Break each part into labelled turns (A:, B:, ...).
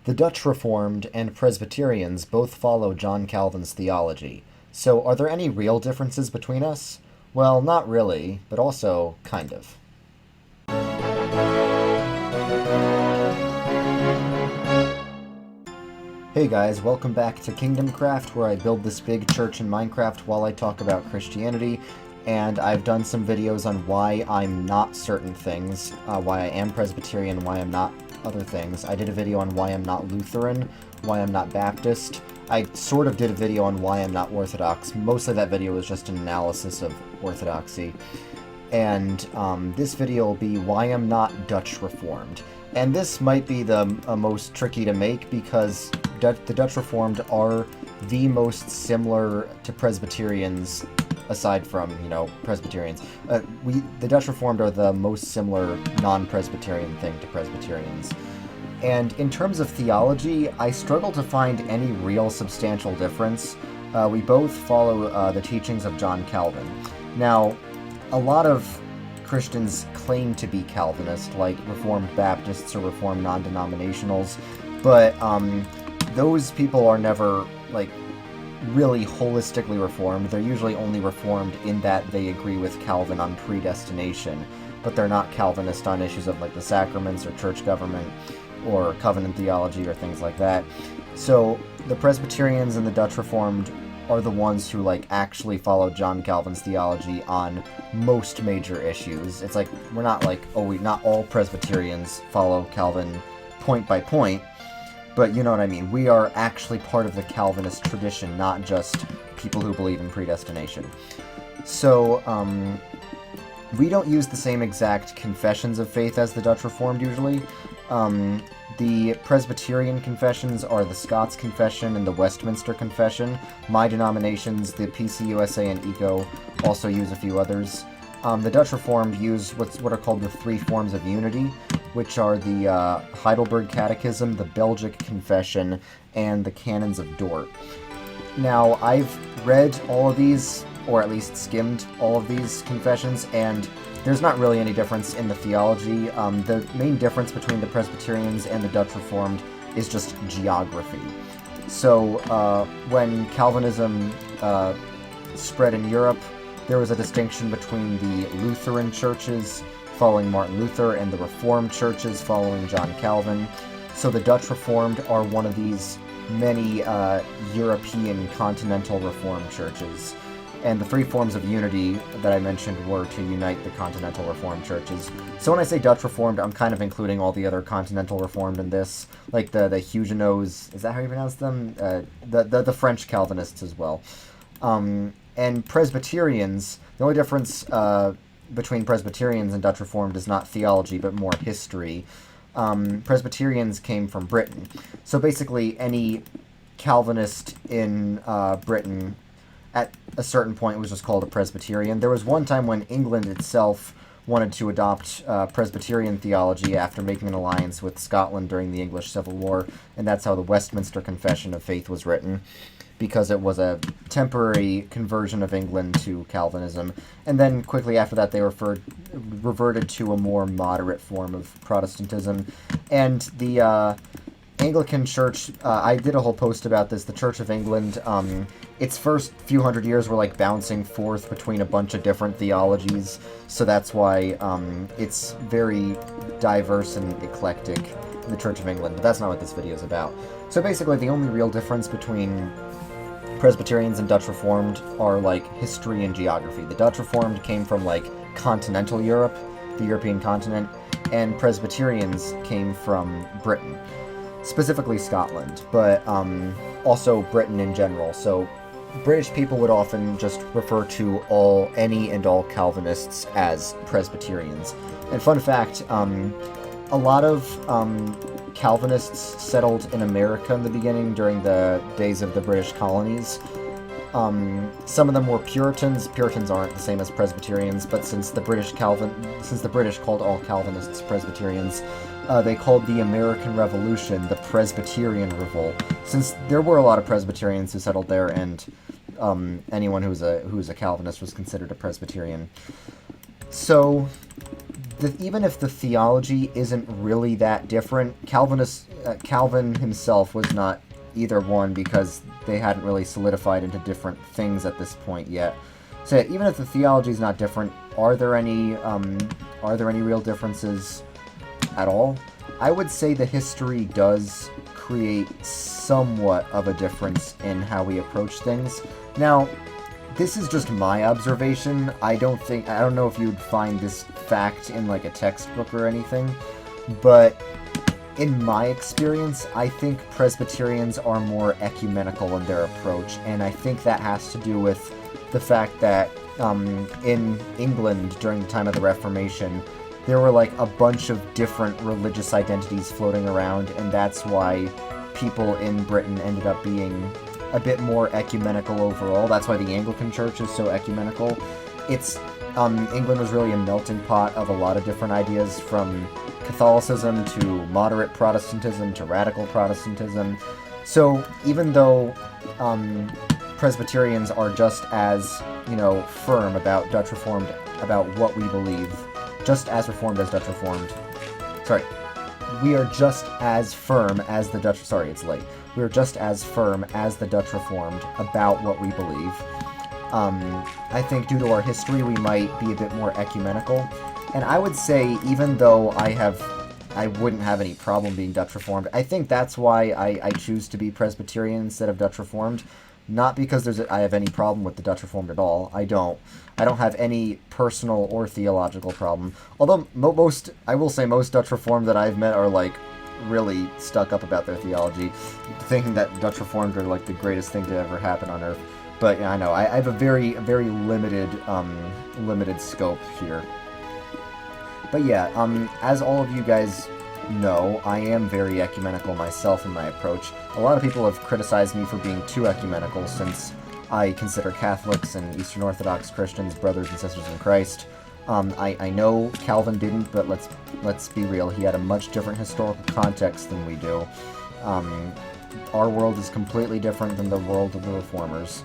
A: The Dutch Reformed and Presbyterians both follow John Calvin's theology. So are there any real differences between us? Well, not really, but also kind of. Hey guys, welcome back to KingdomCraft, where I build this big church in Minecraft while I talk about Christianity, and I've done some videos on why I'm not certain things, why I am Presbyterian, why I'm not other things. I did a video on why I'm not Lutheran, why I'm not Baptist. I sort of did a video on why I'm not Orthodox. Most of that video was just an analysis of Orthodoxy. And this video will be why I'm not Dutch Reformed. And this might be the most tricky to make because the Dutch Reformed are the most similar to Presbyterians, aside from, Presbyterians. The Dutch Reformed are the most similar non-Presbyterian thing to Presbyterians. And in terms of theology, I struggle to find any real substantial difference. We both follow the teachings of John Calvin. Now, a lot of Christians claim to be Calvinist, like Reformed Baptists or Reformed non-denominationals, but those people are never, really holistically Reformed. They're usually only Reformed in that they agree with Calvin on predestination, but they're not Calvinist on issues of, the sacraments or church government or covenant theology or things like that. So the Presbyterians and the Dutch Reformed are the ones who actually follow John Calvin's theology on most major issues. It's we're not not all Presbyterians follow Calvin point by point, but you know what I mean. We are actually part of the Calvinist tradition, not just people who believe in predestination. So we don't use the same exact confessions of faith as the Dutch Reformed usually. The Presbyterian confessions are the Scots Confession and the Westminster Confession. My denominations, the PCUSA and ECO, also use a few others. The Dutch Reformed use what are called the three forms of unity, which are the Heidelberg Catechism, the Belgic Confession, and the Canons of Dort. Now, I've read all of these, or at least skimmed all of these confessions, and there's not really any difference in the theology. The main difference between the Presbyterians and the Dutch Reformed is just geography. So when Calvinism spread in Europe, there was a distinction between the Lutheran churches following Martin Luther and the Reformed churches following John Calvin. So the Dutch Reformed are one of these many European continental Reformed churches. And the three forms of unity that I mentioned were to unite the continental Reformed churches. So when I say Dutch Reformed, I'm kind of including all the other continental Reformed in this, like the Huguenots, is that how you pronounce them? The French Calvinists as well. And Presbyterians, the only difference between Presbyterians and Dutch Reformed is not theology, but more history. Presbyterians came from Britain. So basically any Calvinist in Britain at a certain point was just called a Presbyterian. There was one time when England itself wanted to adopt Presbyterian theology after making an alliance with Scotland during the English Civil War, and that's how the Westminster Confession of Faith was written, because it was a temporary conversion of England to Calvinism. And then quickly after that they reverted to a more moderate form of Protestantism. And the Anglican Church, I did a whole post about this, the Church of England, its first few hundred years were bouncing forth between a bunch of different theologies, so that's why it's very diverse and eclectic in the Church of England, but that's not what this video is about. So basically the only real difference between Presbyterians and Dutch Reformed are history and geography. The Dutch Reformed came from continental Europe, the European continent, and Presbyterians came from Britain. Specifically Scotland, but also Britain in general. So British people would often just refer to any and all Calvinists as Presbyterians. And fun fact, a lot of Calvinists settled in America in the beginning during the days of the British colonies. Some of them were Puritans. Puritans aren't the same as Presbyterians, but since the British called all Calvinists Presbyterians, they called the American Revolution the Presbyterian Revolt, since there were a lot of Presbyterians who settled there, and anyone who was a Calvinist was considered a Presbyterian. So even if the theology isn't really that different, Calvin himself was not either one because they hadn't really solidified into different things at this point yet. So even if the theology is not different, are there any real differences at all? I would say the history does create somewhat of a difference in how we approach things. Now, this is just my observation. I don't know if you'd find this fact in like a textbook or anything, but in my experience, I think Presbyterians are more ecumenical in their approach, and I think that has to do with the fact that in England during the time of the Reformation, there were like a bunch of different religious identities floating around, and that's why people in Britain ended up being a bit more ecumenical overall. That's why the Anglican Church is so ecumenical. It's England was really a melting pot of a lot of different ideas, from Catholicism to moderate Protestantism to radical Protestantism. So even though Presbyterians are just as, firm about Dutch Reformed, about what we believe, just as Reformed as Dutch Reformed. Sorry. We are just as firm as the Dutch... Sorry, it's late. We are just as firm as the Dutch Reformed about what we believe. I think due to our history, we might be a bit more ecumenical. And I would say, even though I wouldn't have any problem being Dutch Reformed, I think that's why I choose to be Presbyterian instead of Dutch Reformed. Not because I have any problem with the Dutch Reformed at all. I don't have any personal or theological problem. Although I will say most Dutch Reformed that I've met are like really stuck up about their theology, thinking that Dutch Reformed are like the greatest thing to ever happen on earth. But yeah, I know I have a very limited scope here. But yeah, as all of you guys know, I am very ecumenical myself in my approach. A lot of people have criticized me for being too ecumenical, since I consider Catholics and Eastern Orthodox Christians brothers and sisters in Christ. I know Calvin didn't, but let's be real, he had a much different historical context than we do. Our world is completely different than the world of the Reformers.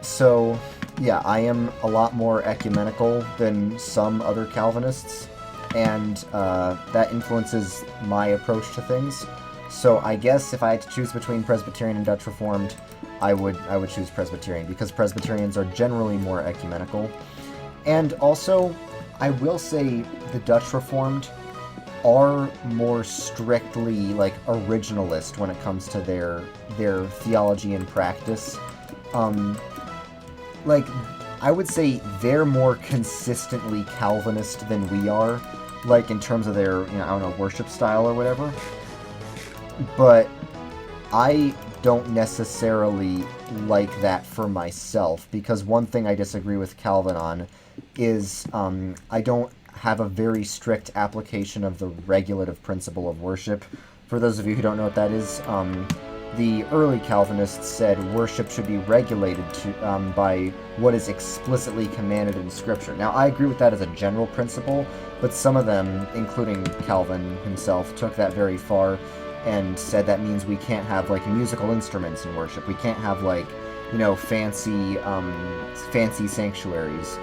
A: So, yeah, I am a lot more ecumenical than some other Calvinists, and that influences my approach to things. So I guess if I had to choose between Presbyterian and Dutch Reformed, I would choose Presbyterian, because Presbyterians are generally more ecumenical. And also, I will say the Dutch Reformed are more strictly like originalist when it comes to their theology and practice. Like, I would say they're more consistently Calvinist than we are, like in terms of their, worship style or whatever. But I don't necessarily like that for myself, because one thing I disagree with Calvin on is I don't have a very strict application of the regulative principle of worship. For those of you who don't know what that is, the early Calvinists said worship should be regulated by what is explicitly commanded in Scripture. Now, I agree with that as a general principle, but some of them, including Calvin himself, took that very far and said that means we can't have, like, musical instruments in worship. We can't have, like, fancy sanctuaries.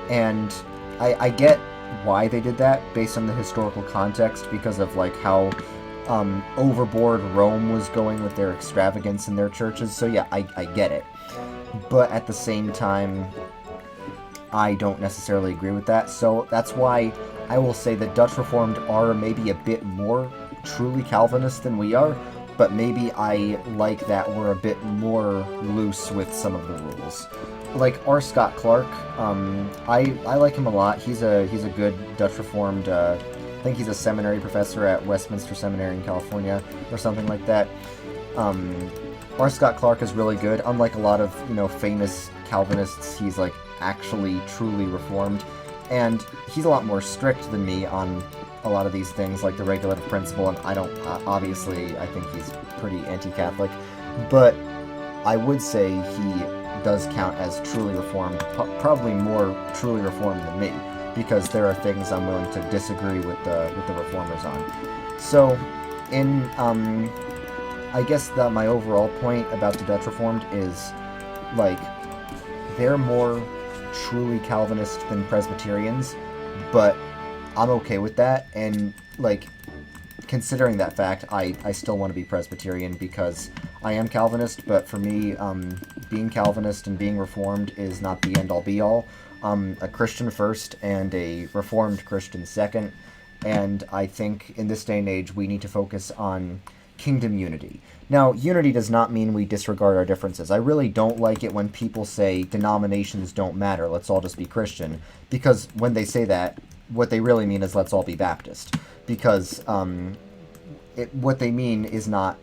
A: And I get why they did that based on the historical context, because of, like, how overboard Rome was going with their extravagance in their churches. So yeah, I get it. But at the same time, I don't necessarily agree with that. So that's why I will say that Dutch Reformed are maybe a bit more truly Calvinist than we are, but maybe I like that we're a bit more loose with some of the rules. Like R. Scott Clark, I like him a lot. He's a good Dutch Reformed. I think he's a seminary professor at Westminster Seminary in California, or something like that. R. Scott Clark is really good. Unlike a lot of, famous Calvinists, he's, like, actually truly Reformed. And he's a lot more strict than me on a lot of these things, like the regulative principle, and I don't, obviously, I think he's pretty anti-Catholic. But I would say he does count as truly Reformed, probably more truly Reformed than me, because there are things I'm willing to disagree with the Reformers on. So, I guess that my overall point about the Dutch Reformed is, like, they're more truly Calvinist than Presbyterians, but I'm okay with that, and, like, considering that fact, I still want to be Presbyterian because I am Calvinist, but for me, being Calvinist and being Reformed is not the end-all be-all. I'm a Christian first and a Reformed Christian second, and I think in this day and age we need to focus on kingdom unity. Now, unity does not mean we disregard our differences. I really don't like it when people say denominations don't matter, let's all just be Christian, because when they say that, what they really mean is let's all be Baptist. Because what they mean is not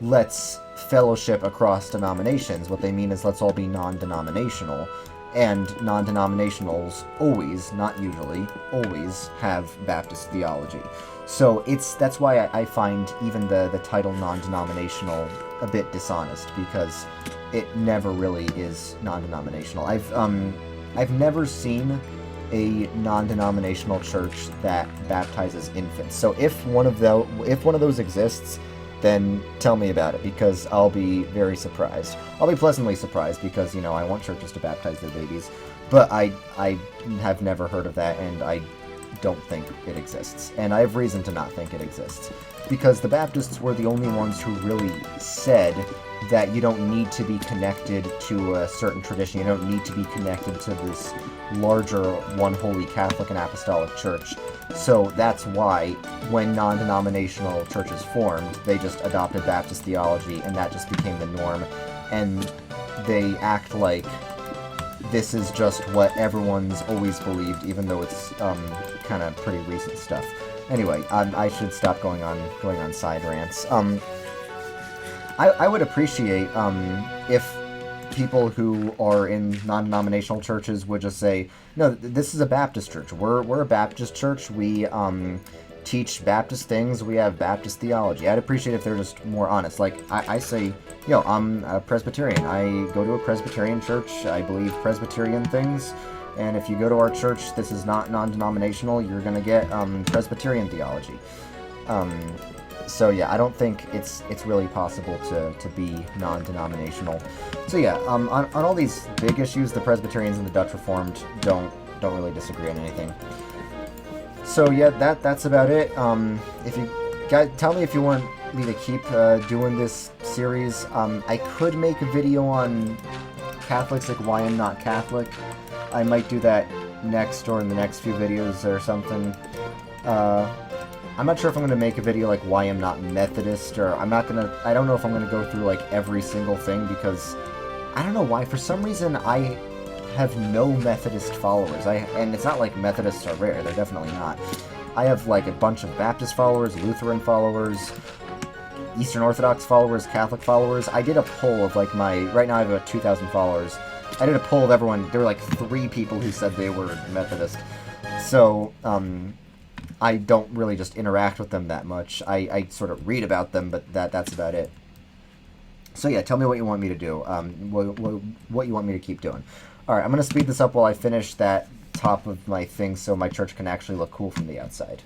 A: let's fellowship across denominations. What they mean is let's all be non-denominational. And non-denominationals always, not usually, always have Baptist theology. So that's why I find even the title non-denominational a bit dishonest, because it never really is non-denominational. I've never seen a non-denominational church that baptizes infants. So if one of those exists, then tell me about it, because I'll be very surprised. I'll be pleasantly surprised, because, you know, I want churches to baptize their babies, but I have never heard of that, and I don't think it exists. And I have reason to not think it exists, because the Baptists were the only ones who really said that you don't need to be connected to a certain tradition, you don't need to be connected to this larger one holy Catholic and Apostolic Church. So that's why when non-denominational churches formed, they just adopted Baptist theology, and that just became the norm, and they act like this is just what everyone's always believed, even though it's kind of pretty recent stuff. Anyway, I should stop going on side rants. I would appreciate if people who are in non-denominational churches would just say, no, this is a Baptist church. We're a Baptist church. We teach Baptist things. We have Baptist theology. I'd appreciate if they're just more honest. Like, I say, I'm a Presbyterian. I go to a Presbyterian church. I believe Presbyterian things. And if you go to our church, this is not non-denominational, you're going to get Presbyterian theology. So yeah, I don't think it's really possible to be non-denominational. So yeah, on all these big issues, the Presbyterians and the Dutch Reformed don't really disagree on anything. So yeah, that's about it. If you guys tell me if you want me to keep doing this series, I could make a video on Catholics, like why I'm not Catholic. I might do that next or in the next few videos or something. I'm not sure if I'm going to make a video like why I'm not Methodist, or I don't know if I'm going to go through like every single thing, because I don't know why, for some reason I have no Methodist followers. And it's not like Methodists are rare, they're definitely not. I have like a bunch of Baptist followers, Lutheran followers, Eastern Orthodox followers, Catholic followers. I did a poll of like right now I have about 2,000 followers. I did a poll of everyone. There were like 3 people who said they were Methodist. So, I don't really just interact with them that much. I sort of read about them, but that's about it. So yeah, tell me what you want me to do. What you want me to keep doing. Alright, I'm going to speed this up while I finish that top of my thing so my church can actually look cool from the outside.